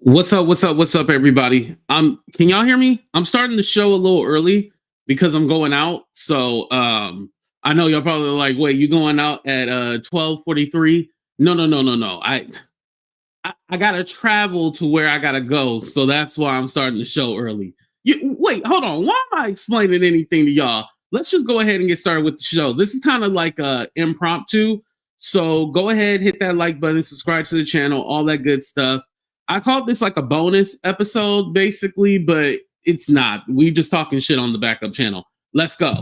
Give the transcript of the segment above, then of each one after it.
What's up? What's up? What's up, everybody? Can y'all hear me? I'm starting the show a little early because I'm going out. I know y'all probably like, wait, you going out at 12:43? No, no, no, no, no. I gotta travel to where I gotta go, so that's why I'm starting the show early. Wait, hold on. Why am I explaining anything to y'all? Let's just go ahead and get started with the show. This is kind of like impromptu. So go ahead, hit that like button, subscribe to the channel, all that good stuff. I called this like a bonus episode, basically, but it's not. We just talking shit on the backup channel. Let's go.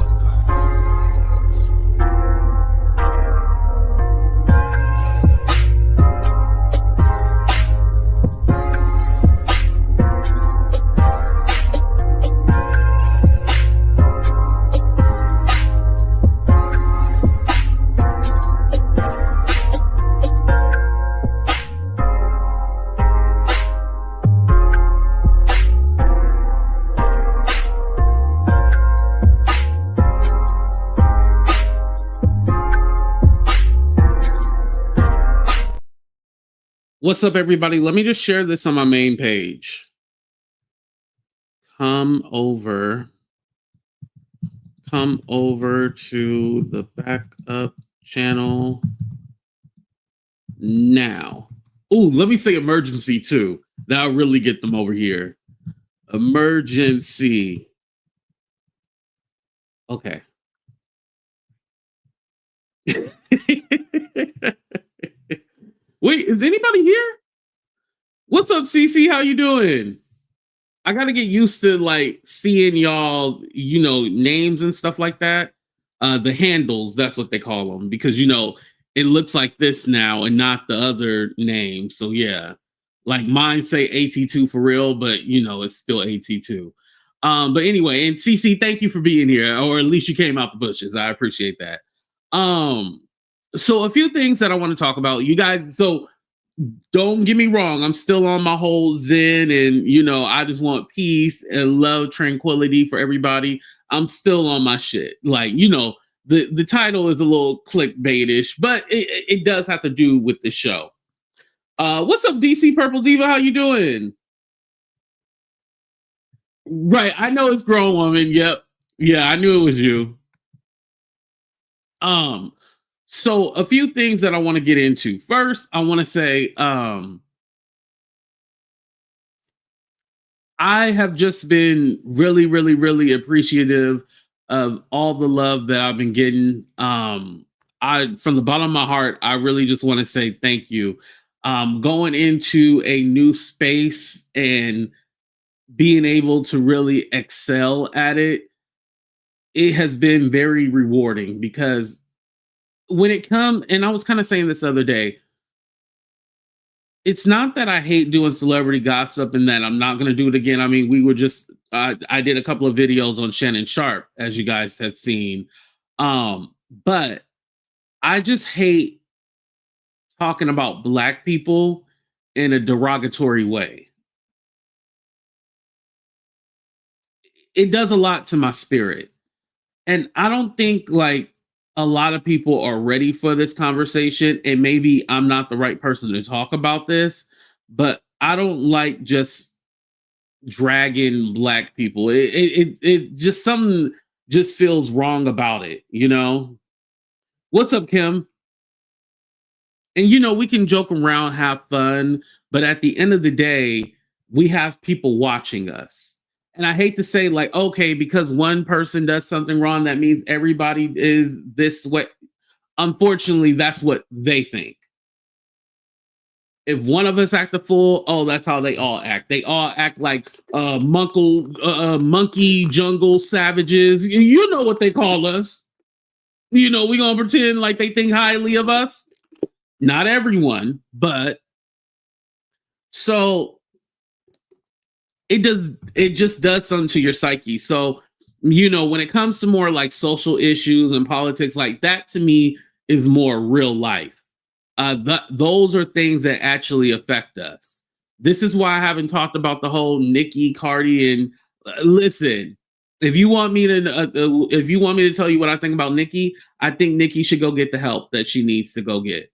What's up, everybody? Let me just share this on my main page. Come over to the backup channel now. Ooh, let me say emergency too. That'll really get them over here. Emergency. Okay. Wait, is anybody here? What's up, CC? How you doing? I gotta get used to like seeing y'all, names and stuff like that. The handles, that's what they call them, because it looks like this now and not the other name. So yeah, like mine say AT2 for real, but it's still AT2. But anyway, and CC, thank you for being here, or at least you came out the bushes. I appreciate that. So a few things that I want to talk about, you guys. So don't get me wrong, I'm still on my whole zen, and I just want peace and love, tranquility for everybody. I'm still on my shit. Like, the title is a little clickbaitish, but it does have to do with the show. What's up, DC Purple Diva? How you doing? Right, I know it's Grown Woman. Yep. Yeah, I knew it was you. So a few things that I want to get into. First, I want to say I have just been really, really, really appreciative of all the love that I've been getting. I from the bottom of my heart, I really just want to say thank you. Going into a new space and being able to really excel at it, it has been very rewarding, because when it comes, and I was kind of saying this the other day, it's not that I hate doing celebrity gossip and that I'm not going to do it again. I mean, I did a couple of videos on Shannon Sharp, as you guys have seen. But I just hate talking about Black people in a derogatory way. It does a lot to my spirit. And I don't think like a lot of people are ready for this conversation, and maybe I'm not the right person to talk about this, but I don't like just dragging Black people. It just, something just feels wrong about it. What's up, Kim? And we can joke around, have fun, but at the end of the day, we have people watching us. And I hate to say, like, okay, because one person does something wrong, that means everybody is this way. Unfortunately, that's what they think. If one of us act a fool, oh, that's how they all act. They all act like monkey jungle savages. You know what they call us. We're going to pretend like they think highly of us. Not everyone, but so it just does something to your psyche. So, when it comes to more like social issues and politics, like that, to me is more real life. Those are things that actually affect us. This is why I haven't talked about the whole Nicki, Cardi, and listen. If you want me to tell you what I think about Nicki, I think Nicki should go get the help that she needs to go get.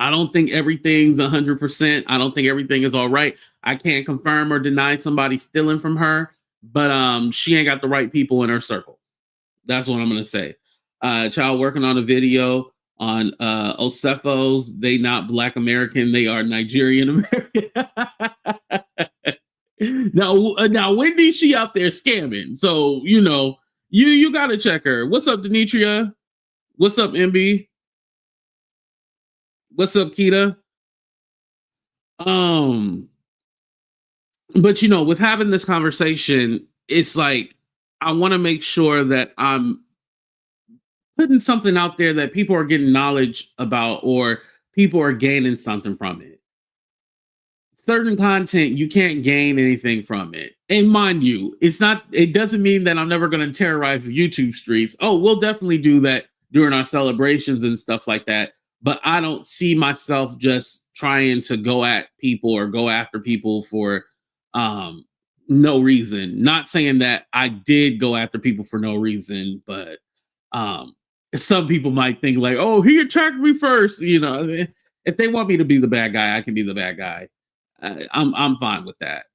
I don't think everything's 100%. I don't think everything is all right. I can't confirm or deny somebody stealing from her, but she ain't got the right people in her circle. That's what I'm gonna say. Child working on a video on Ocephos. They not Black American. They are Nigerian American. now Wendy, she out there scamming. So you gotta check her. What's up, Demetria? What's up, MB? What's up, Kita? But with having this conversation, it's like I want to make sure that I'm putting something out there that people are getting knowledge about or people are gaining something from it. Certain content, you can't gain anything from it. And mind you, it doesn't mean that I'm never going to terrorize the YouTube streets. Oh, we'll definitely do that during our celebrations and stuff like that. But I don't see myself just trying to go at people or go after people for no reason. Not saying that I did go after people for no reason, but some people might think like, oh, he attacked me first. If they want me to be the bad guy, I can be the bad guy. I'm fine with that.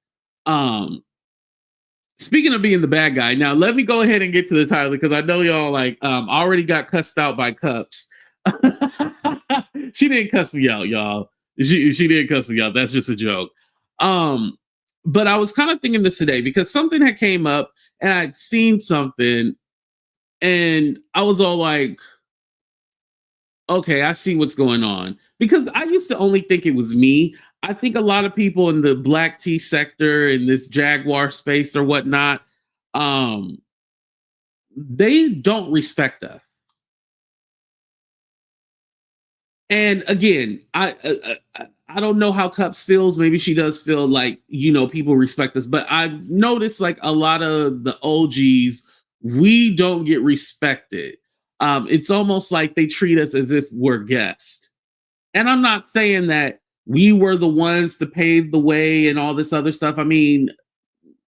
Speaking of being the bad guy, now let me go ahead and get to the title because I know y'all like already got cussed out by Cups. She didn't cuss me out, y'all. She didn't cuss me out. That's just a joke. But I was kind of thinking this today because something had came up and I'd seen something and I was all like, okay, I see what's going on. Because I used to only think it was me. I think a lot of people in the black tea sector, in this Jaguar space or whatnot, they don't respect us. And again, I don't know how Cups feels. Maybe she does feel like, people respect us. But I've noticed like a lot of the OGs, we don't get respected. It's almost like they treat us as if we're guests. And I'm not saying that we were the ones to pave the way and all this other stuff. I mean,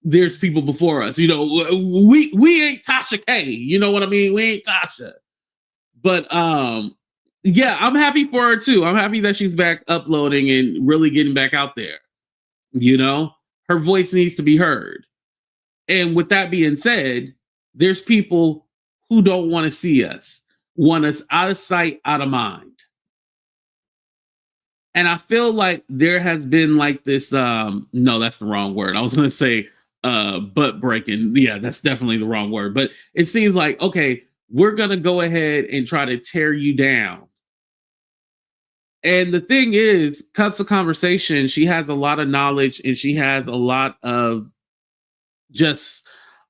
there's people before us. We ain't Tasha K. You know what I mean? We ain't Tasha. But yeah, I'm happy for her too. I'm happy that she's back uploading and really getting back out there. Her voice needs to be heard. And with that being said, there's people who don't want to see us, want us out of sight, out of mind. And I feel like there has been like this, no, that's the wrong word. I was going to say butt breaking. Yeah, that's definitely the wrong word. But it seems like, okay, we're going to go ahead and try to tear you down. And the thing is, Cups of Conversation, she has a lot of knowledge and she has a lot of just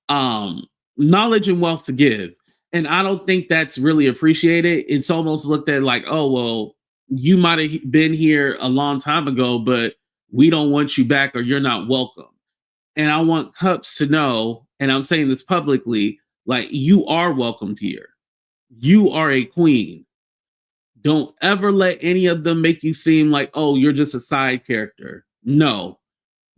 knowledge and wealth to give. And I don't think that's really appreciated. It's almost looked at like, oh, well, you might have been here a long time ago, but we don't want you back or you're not welcome. And I want Cups to know, and I'm saying this publicly, like you are welcomed here. You are a queen. Don't ever let any of them make you seem like, oh, you're just a side character. No,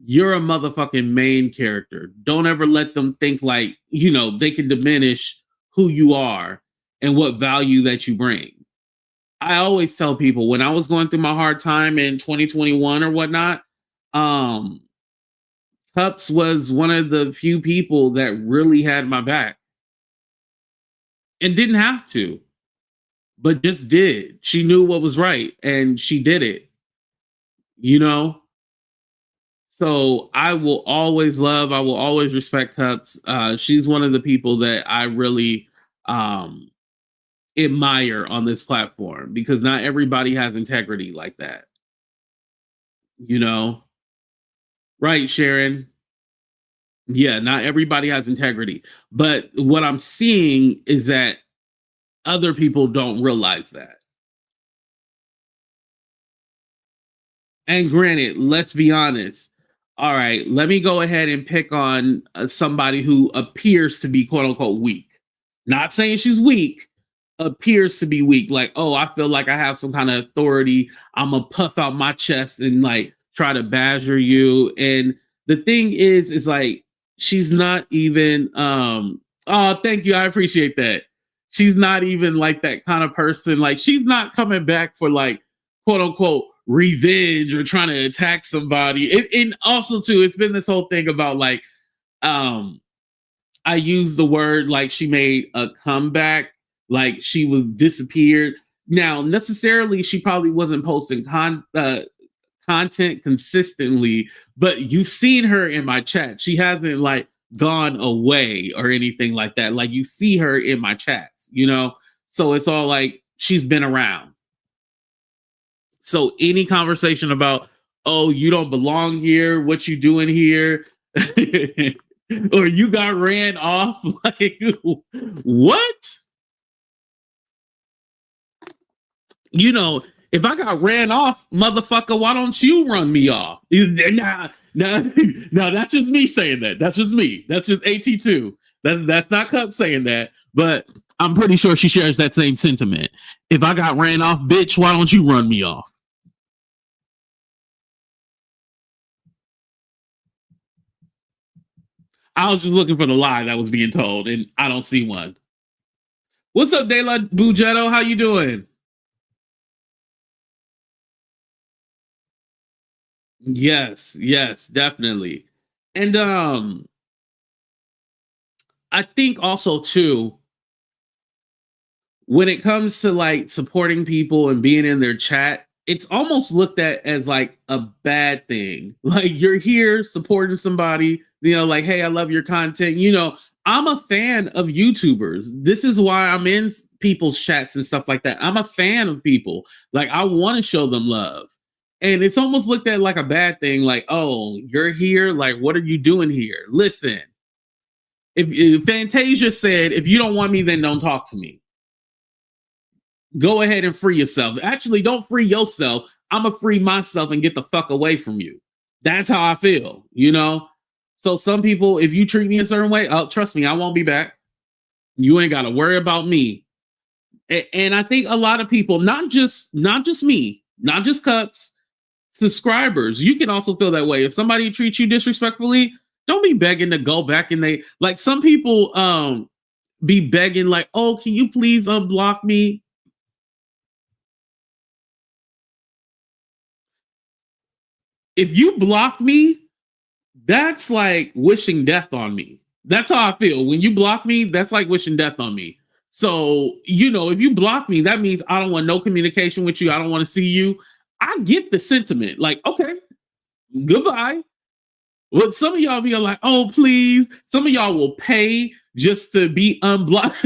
you're a motherfucking main character. Don't ever let them think like, they can diminish who you are and what value that you bring. I always tell people when I was going through my hard time in 2021 or whatnot, Cups was one of the few people that really had my back and didn't have to, but just did. She knew what was right and she did it, So I will always love, I will always respect Cups. She's one of the people that I really admire on this platform because not everybody has integrity like that. Right, Sharon? Yeah, not everybody has integrity. But what I'm seeing is that other people don't realize that. And granted, let's be honest. All right, let me go ahead and pick on somebody who appears to be quote unquote weak. Not saying she's weak, appears to be weak. Like, oh, I feel like I have some kind of authority. I'm gonna puff out my chest and like try to badger you. And the thing is like she's not even oh, thank you. I appreciate that. She's not even like that kind of person. Like she's not coming back for like quote unquote revenge or trying to attack somebody. And also too, it's been this whole thing about like I use the word like she made a comeback, like she was disappeared. Now, necessarily, she probably wasn't posting content consistently, but you've seen her in my chat. She hasn't like gone away or anything like that. Like you see her in my chats, you know? So it's all like she's been around. So any conversation about, oh, you don't belong here, what you doing here, or you got ran off, like what? You know, if I got ran off, motherfucker, why don't you run me off? Nah, that's just me saying that. That's just me. That's just AT2. That's not Cup saying that, but I'm pretty sure she shares that same sentiment. If I got ran off, bitch, why don't you run me off? I was just looking for the lie that was being told, and I don't see one. What's up, De La Bugetto? How you doing? Yes, definitely. And I think also too, when it comes to like supporting people and being in their chat, it's almost looked at as like a bad thing. Like you're here supporting somebody, you know, like, hey, I love your content. You know, I'm a fan of YouTubers. This is why I'm in people's chats and stuff like that. I'm a fan of people. Like I want to show them love. And it's almost looked at like a bad thing, like, oh, you're here. Like, what are you doing here? Listen, if Fantasia said, if you don't want me, then don't talk to me. Go ahead and free yourself. Actually, don't free yourself. I'm gonna free myself and get the fuck away from you. That's how I feel, you know? So some people, if you treat me a certain way, oh, trust me, I won't be back. You ain't gotta worry about me. And I think a lot of people, not just me, not just Cups, subscribers, you can also feel that way. If somebody treats you disrespectfully, don't be begging to go back and they like some people be begging like, oh, can you please unblock me? If you block me, that's like wishing death on me. That's how I feel. When you block me, that's like wishing death on me. So, you know, if you block me, that means I don't want no communication with you. I don't want to see you. I get the sentiment. Like, okay, goodbye. Well, some of y'all be like, oh, please. Some of y'all will pay just to be unblocked.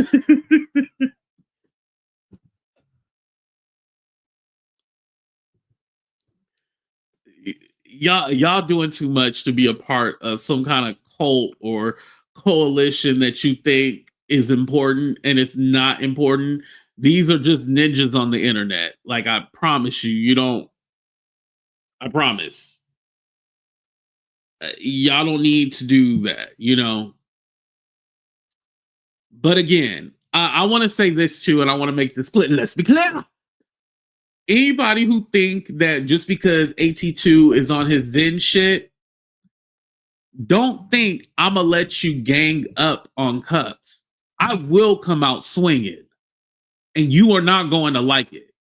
y'all doing too much to be a part of some kind of cult or coalition that you think is important and it's not important. These are just ninjas on the internet. Like I promise you, you don't. I promise. Y'all don't need to do that, you know. But again, I want to say this too, and I want to make this clear. Let's be clear. Anybody who think that just because AT2 is on his Zen shit, don't think I'm gonna let you gang up on Cups. I will come out swinging, and you are not going to like it.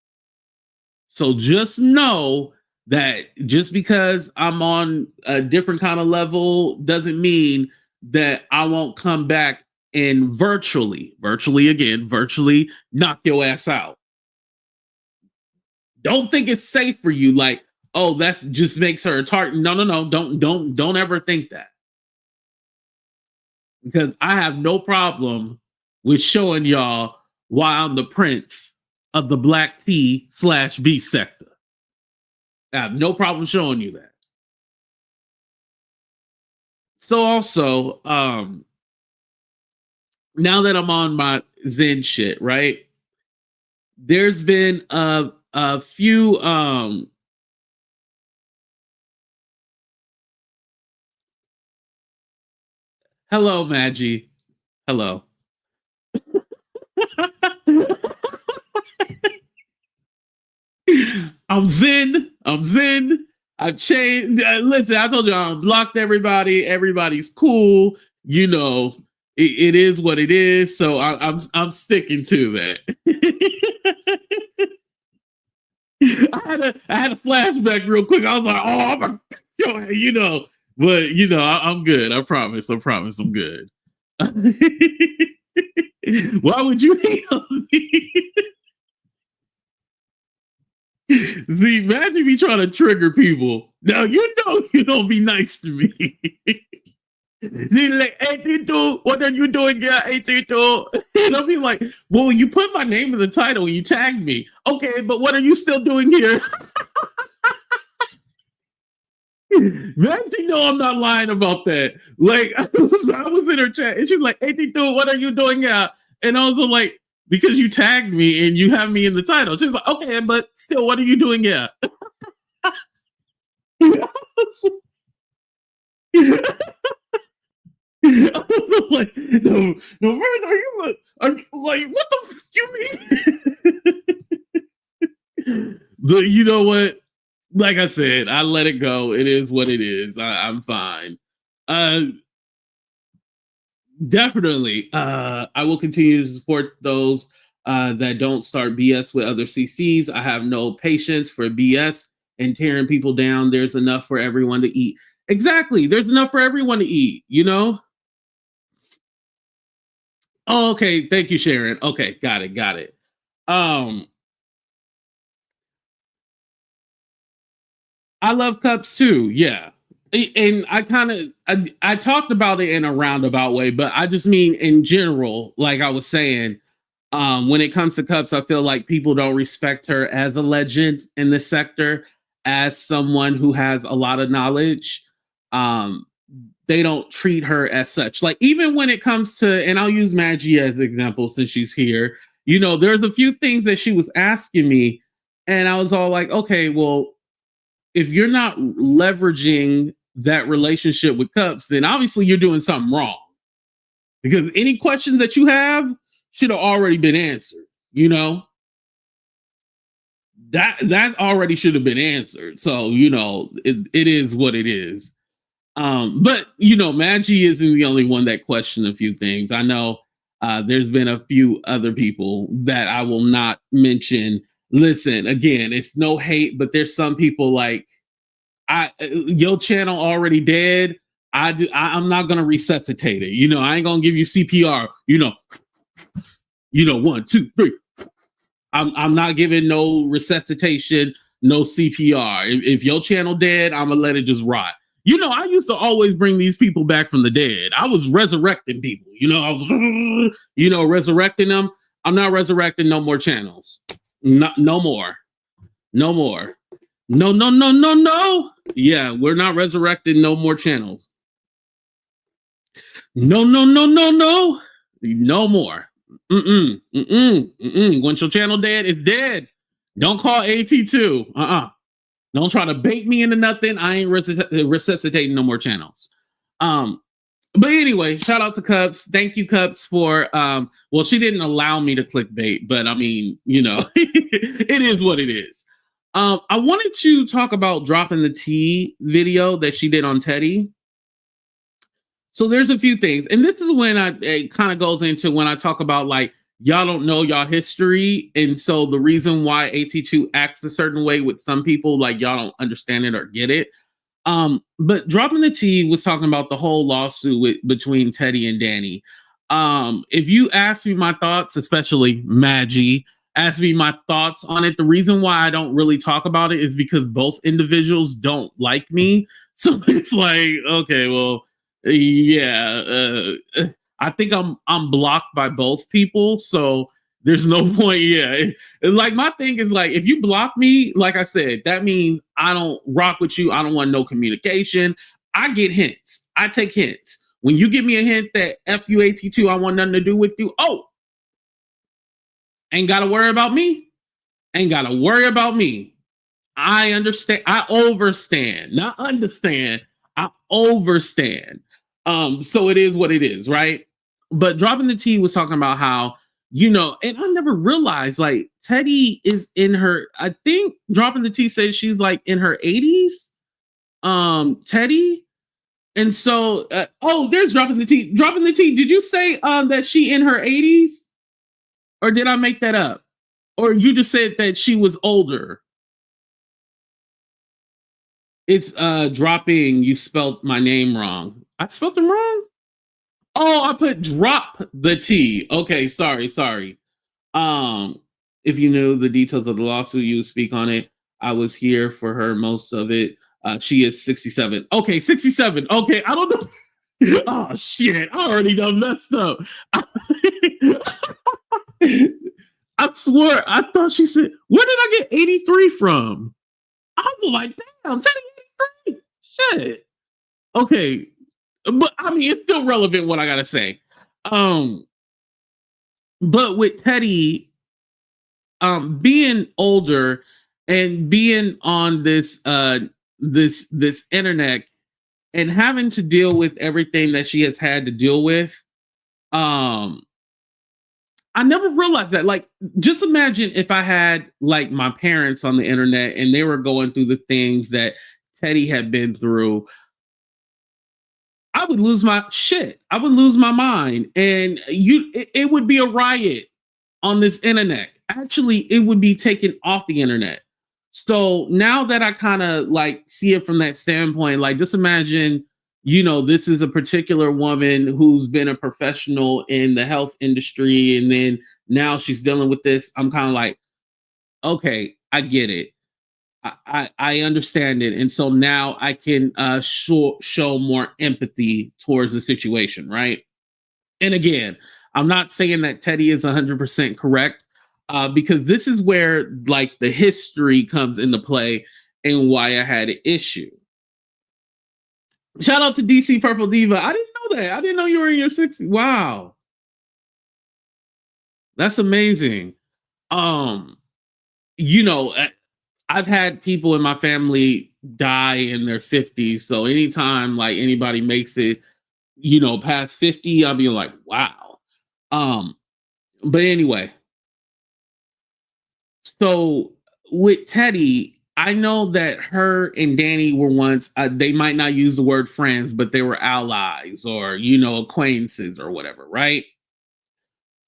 So just know that just because I'm on a different kind of level doesn't mean that I won't come back and virtually knock your ass out. Don't think it's safe for you. Like, oh, that's just makes her a target. No. Don't ever think that. Because I have no problem with showing y'all why I'm the prince of the black tea/beef sector. I have no problem showing you that. So also, now that I'm on my Zen shit, right? There's been a few hello, Maggie. Hello. I'm Zen. I've changed. Listen, I told you I blocked everybody. Everybody's cool. You know, it is what it is. So I'm sticking to that. I had a flashback real quick. I was like, oh, I'm a, you know, but I'm good. I promise. I promise, I'm good. Why would you hate on me? See, imagine me trying to trigger people. Now you know you don't be nice to me. He's like, 82, what are you doing here, 82? And I'll be like, well, you put my name in the title and you tagged me. Okay, but what are you still doing here? Man, you know I'm not lying about that. Like, I was in her chat and she's like, 82, what are you doing here? And I was like, because you tagged me and you have me in the title. She's like, okay, but still, what are you doing here? Like, no, man, are you like, what the f- you mean? You know what? Like I said, I let it go. It is what it is. I'm fine. Uh, Definitely. I will continue to support those that don't start BS with other CCs. I have no patience for BS and tearing people down. There's enough for everyone to eat. Exactly. There's enough for everyone to eat, you know? Oh, okay. Thank you, Sharon. Okay, got it, got it. Um, I love cups too. Yeah. And I talked about it in a roundabout way, but I just mean in general, like I was saying, when it comes to cups, I feel like people don't respect her as a legend in the sector, as someone who has a lot of knowledge. Um, they don't treat her as such. Like even when it comes to, and I'll use Maggie as an example since she's here. There's a few things that she was asking me, and I was all like, okay, well, if you're not leveraging that relationship with Cups, then obviously you're doing something wrong. Because any questions that you have should have already been answered. You know that already should have been answered. So it is what it is. But Maggie isn't the only one that questioned a few things. I know there's been a few other people that I will not mention. Listen, again, it's no hate, but there's some people like your channel already dead. I'm not gonna resuscitate it. I ain't gonna give you CPR. One, two, three. I'm not giving no resuscitation, no CPR. If your channel dead, I'm gonna let it just rot. I used to always bring these people back from the dead. I was resurrecting people. I was, resurrecting them. I'm not resurrecting no more channels. No more. No more. No, no, no, no, no. Yeah, we're not resurrecting no more channels. No, no, no, no, no. No more. Once your channel dead, it's dead. Don't call AT2. Don't try to bait me into nothing. I ain't resuscitating no more channels. But anyway, shout out to Cups. Thank you, Cups, for well, she didn't allow me to clickbait, but I mean, it is what it is. I wanted to talk about dropping the T video that she did on Teddy. So there's a few things, and this is when it kind of goes into when I talk about like y'all don't know y'all history, and so the reason why AT2 acts a certain way with some people, like y'all don't understand it or get it. But dropping the T was talking about the whole lawsuit between Teddy and Danny. If you ask me my thoughts, especially Maggie, ask me my thoughts on it. The reason why I don't really talk about it is because both individuals don't like me. So it's like, okay, well, yeah, I think I'm blocked by both people, so there's no point. Yeah, like my thing is like if you block me, like I said, that means I don't rock with you. I don't want no communication. I get hints. I take hints. When you give me a hint that FUAT2, I want nothing to do with you. Oh, ain't gotta worry about me. Ain't gotta worry about me. I understand. I overstand, not understand. I overstand. So it is what it is, right? But dropping the T was talking about how, and I never realized like Teddy is in her, I think dropping the T says she's like in her 80s. Teddy. And so there's dropping the T. Dropping the T. Did you say that she in her 80s? Or did I make that up? Or you just said that she was older? It's dropping. You spelled my name wrong. I spelled them wrong. Oh, I put drop the T. Okay, sorry. Um, if you knew the details of the lawsuit, you would speak on it. I was here for her most of it. She is 67. Okay, 67. Okay, I don't know. Oh shit! I already done messed up. I swear, I thought she said, "Where did I get 83 from?" I was like, "Damn, Teddy 83." Shit. Okay, but I mean, it's still relevant. What I gotta say. Um, but with Teddy, being older and being on this internet and having to deal with everything that she has had to deal with, um I never realized that. Like, just imagine if I had like my parents on the internet and they were going through the things that Teddy had been through. I would lose my shit. I would lose my mind, and it would be a riot on this internet. Actually, it would be taken off the internet. So now that I kind of like see it from that standpoint, like just imagine, this is a particular woman who's been a professional in the health industry, and then now she's dealing with this. I'm kind of like, okay, I get it. I understand it, and so now I can show more empathy towards the situation, right? And again, I'm not saying that Teddy is 100% correct, because this is where like the history comes into play and why I had an issue. Shout out to DC Purple Diva. I didn't know that. I didn't know you were in your 60s. Wow, that's amazing. Um, you know, I've had people in my family die in their 50s. So anytime like anybody makes it, past 50, I'll be like, wow. Um, but anyway, so with Teddy, I know that her and Danny were once, they might not use the word friends, but they were allies or, acquaintances or whatever, right?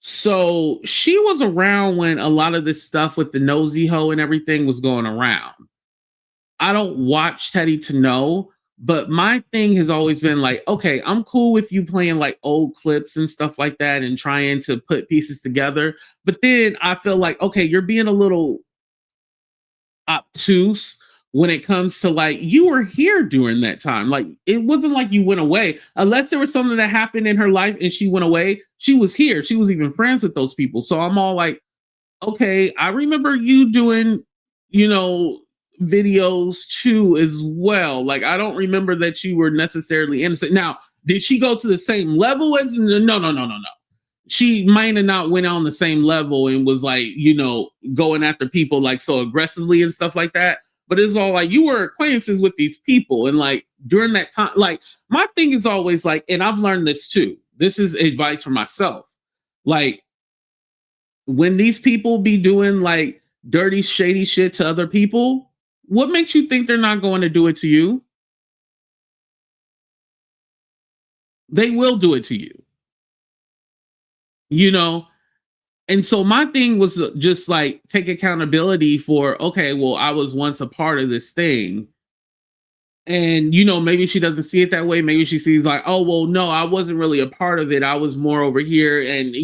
So she was around when a lot of this stuff with the nosy hoe and everything was going around. I don't watch Teddy to know, but my thing has always been like, okay, I'm cool with you playing like old clips and stuff like that and trying to put pieces together. But then I feel like, okay, you're being a little obtuse when it comes to like, you were here during that time. Like, it wasn't like you went away, unless there was something that happened in her life and she went away. She was here. She was even friends with those people. So I'm all like, okay, I remember you doing, you know, videos too as well. Like, I don't remember that you were necessarily innocent. Now, did she go to the same level as? No. She might have not went on the same level and was like, going after people like so aggressively and stuff like that. But it's all like you were acquaintances with these people, and like during that time, like my thing is always like, and I've learned this too. This is advice for myself. Like, when these people be doing like dirty, shady shit to other people, what makes you think they're not going to do it to you? They will do it to you, you know? And so my thing was just like take accountability for, okay, well, I was once a part of this thing. And, maybe she doesn't see it that way. Maybe she sees like, oh, well, no, I wasn't really a part of it. I was more over here. And,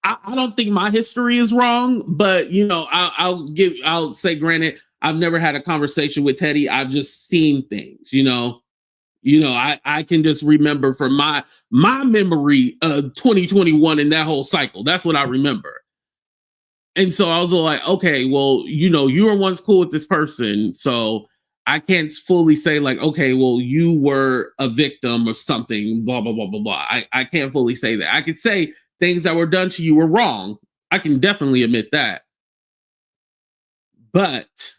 I don't think my history is wrong, but I'll say, granted, I've never had a conversation with Teddy. I've just seen things, I can just remember from my memory of 2021 and that whole cycle. That's what I remember. And so I was like, okay, well, you were once cool with this person. So I can't fully say like, okay, well, you were a victim of something, blah, blah, blah, blah, blah. I can't fully say that. I could say things that were done to you were wrong. I can definitely admit that. But,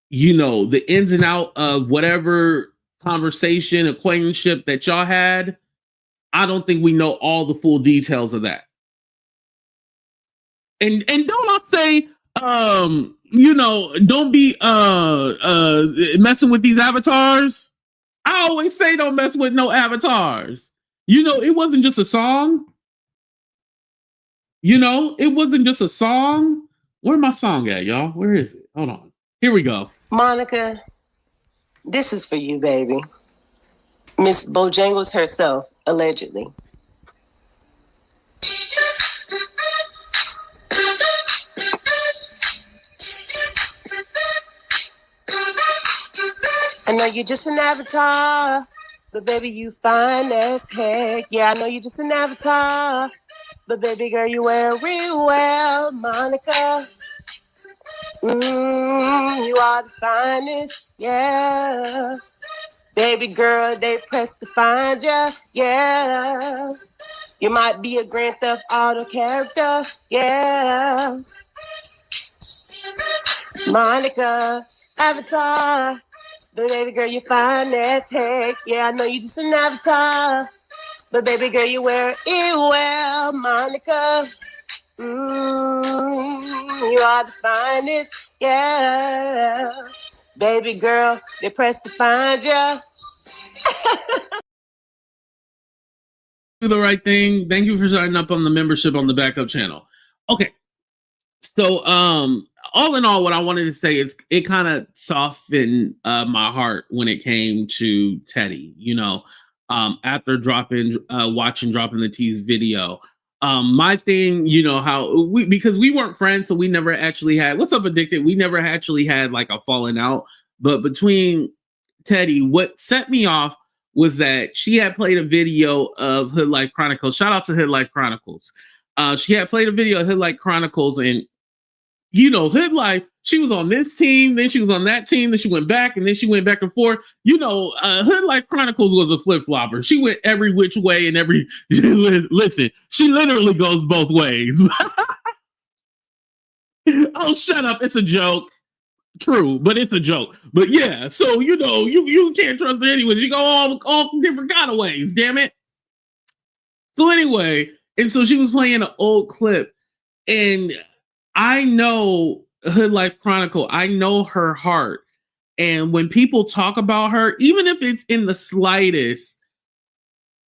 the ins and out of whatever conversation, acquaintanceship that y'all had, I don't think we know all the full details of that. And don't I say, don't be messing with these avatars. I always say don't mess with no avatars. It wasn't just a song. It wasn't just a song. Where my song at, y'all? Where is it? Hold on. Here we go. Monica, this is for you, baby. Miss Bojangles herself, allegedly. I know you're just an avatar, but baby, you fine as heck. Yeah, I know you're just an avatar, but baby girl, you wear real well, Monica. You are the finest, yeah. Baby girl, they press to find ya, yeah. You might be a Grand Theft Auto character, yeah. Monica, avatar. But baby girl, you fine as heck. Yeah, I know you just an avatar. But baby girl, you wear it well, Monica. You are the finest, yeah. Baby girl, they press to find ya. Do the right thing. Thank you for signing up on the membership on the backup channel. Okay. So all in all, what I wanted to say is it kind of softened my heart when it came to Teddy, you know, after watching Dropping the T's video. My thing, you know, because we weren't friends, so we never actually had, what's up, Addicted? We never actually had like a falling out. But between Teddy, what set me off was that she had played a video of Hoodlife Chronicles. Shout out to Hoodlife Chronicles. She had played a video of Hoodlife Chronicles, and you know, Hoodlife, she was on this team, then she was on that team, then she went back, and then she went back and forth. You know, Hoodlife Chronicles was a flip-flopper. She went every which way and every listen, she literally goes both ways. Oh, shut up. It's a joke. True, but it's a joke. But yeah, so you know, you can't trust her anyways. You go all different kind of ways, damn it. So anyway, and so she was playing an old clip, and I know Hoodlife Chronicle, I know her heart. And when people talk about her, even if it's in the slightest,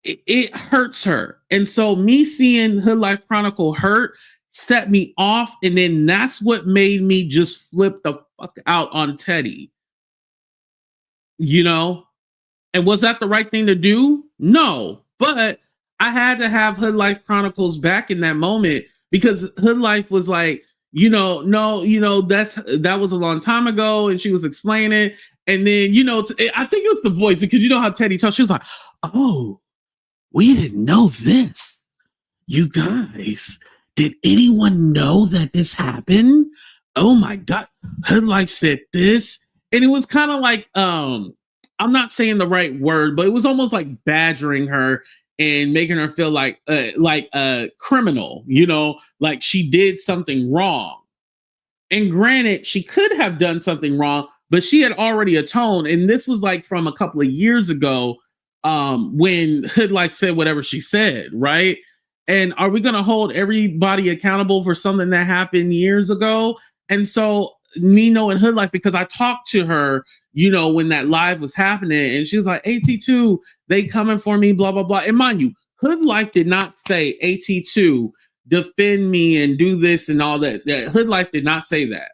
it hurts her. And so me seeing Hoodlife Chronicle hurt set me off. And then that's what made me just flip the fuck out on Teddy. You know? And was that the right thing to do? No. But I had to have Hoodlife Chronicles back in that moment, because Hoodlife was like, you know, no, you know, that was a long time ago, and she was explaining, and then, you know, I think it was the voice, because you know how Teddy talks. She was like, "Oh, we didn't know this, you guys. Did anyone know that this happened? Oh my God, Hoodlife said this," and it was kind of like, I'm not saying the right word, but it was almost like badgering her and making her feel like a criminal, you know, like she did something wrong. And granted, she could have done something wrong, but she had already atoned. And this was like from a couple of years ago, when Hoodlife said whatever she said, right? And are we going to hold everybody accountable for something that happened years ago? And so me knowing Hoodlife, because I talked to her, you know, when that live was happening, and she was like, AT2, they coming for me, blah, blah, blah. And mind you, Hoodlife did not say AT2, defend me and do this and all that. Hoodlife did not say that.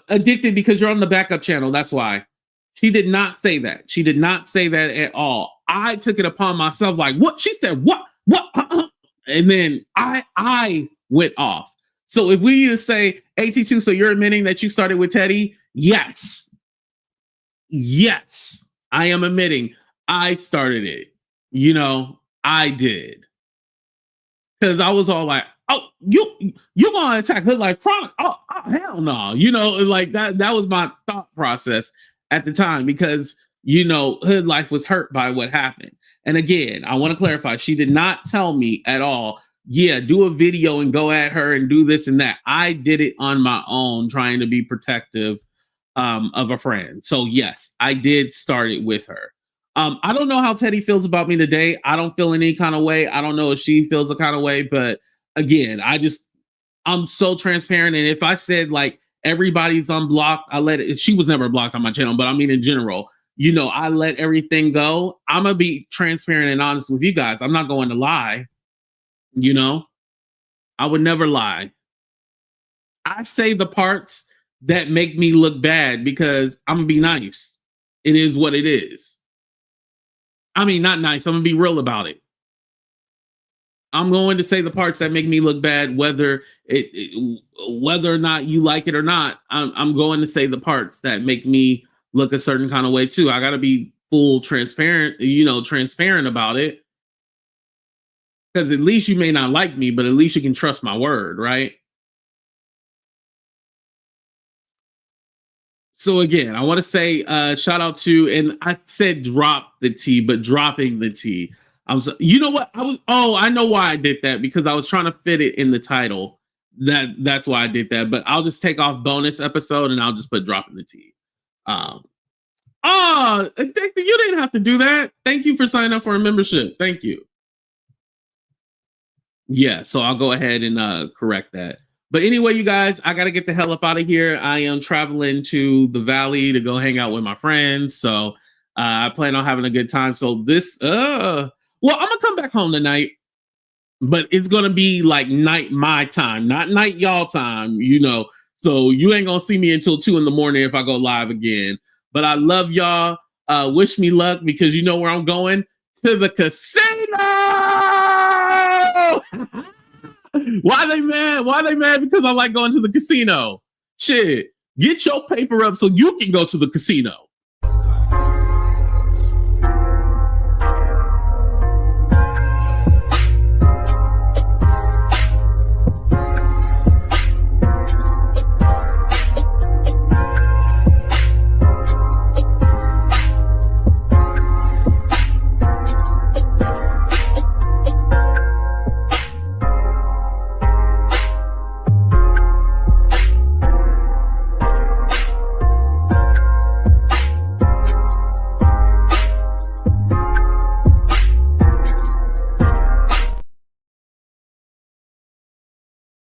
Addicted, because you're on the backup channel, that's why. She did not say that. She did not say that at all. I took it upon myself, like, what? She said, what? And then I went off. So if we just say AT2, so you're admitting that you started with Teddy? Yes. Yes, I am admitting I started it. You know, I did. Because I was all like, oh, you gonna attack Hoodlife Chronic? Oh, hell no. You know, like that was my thought process at the time, because, you know, Hoodlife was hurt by what happened. And again, I want to clarify, she did not tell me at all, yeah, do a video and go at her and do this and that. I did it on my own, trying to be protective of a friend. So yes, I did start it with her. I don't know how Teddy feels about me today. I don't feel any kind of way. I don't know if she feels a kind of way, but again, I'm so transparent. And if I said like everybody's unblocked, I let it, she was never blocked on my channel, but I mean, in general, you know, I let everything go. I'm gonna be transparent and honest with you guys. I'm not going to lie. You know, I would never lie. I say the parts that make me look bad because I'm gonna be nice. It is what it is. I mean, not nice. I'm gonna be real about it. I'm going to say the parts that make me look bad, whether whether or not you like it or not. I'm going to say the parts that make me look a certain kind of way too. I got to be full transparent, transparent about it. Because at least you may not like me, but at least you can trust my word, right? So again, I want to say shout out to, and I said drop the T, but dropping the T. You know what? I know why I did that, because I was trying to fit it in the title. That's why I did that. But I'll just take off bonus episode and I'll just put dropping the T. You didn't have to do that. Thank you for signing up for a membership. Thank you. Yeah, so I'll go ahead and correct that. But anyway, you guys, I got to get the hell up out of here. I am traveling to the Valley to go hang out with my friends. So I plan on having a good time. So well, I'm going to come back home tonight, but it's going to be like night my time, not night y'all time, So you ain't going to see me until 2 a.m. if I go live again. But I love y'all. Wish me luck, because you know where I'm going. To the casino! Why they mad? Why they mad? Because I like going to the casino. Shit, get your paper up so you can go to the casino.